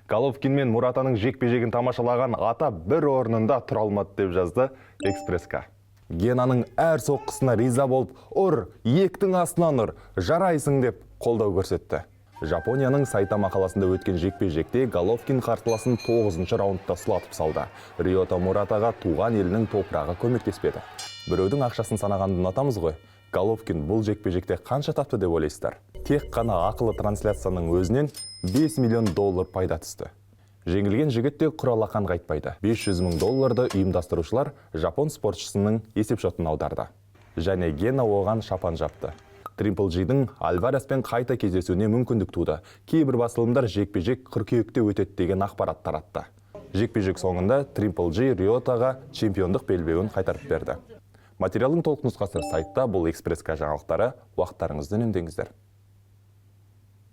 Головкин мен Муратаның жекпе-жегін тамашалаған ата бір орнында тұра алмады деп жазды Экспресска. Генаның әр соққысына риза болып, ұр, ектің астынан ұр, жарайсың деп қолдау көрсетті. Жапонияның Сайтама қаласында өткен жекпе-жекте Головкин қарсыласын 9-шы раундта сұлатып салды. Риота Муратаға туған елінің топырағы көмектеспеді. Біреудің ақшасын санағанды ұнатамыз ғой. Головкин бұл жекпе-жекте қанша тапты деп ойлайсыздар? Тек қана ақылы трансляцияның өзінен $5 миллион пайда түсті. Жеңілген жігіт те құралақан қайтпайды. $500 мың ұйымдастырушылар жапон спортшысының есепшотын аударды. Және Гена оған шапан жапты. Triple G-дің Альвареспен қайта кездесуіне мүмкіндік туды. Кейбір басылымдар жекпе-жек қыркүйекте өтеді деген ақпарат таратты. Жекпе-жек соңында Triple G Риотаға чемпиондық белбеуін қайтарып берді. Материалдың толық нұсқасы сайтта. Бұл Экспресска жаңалықтары. Уақыттарыңызды үнемдеңіздер.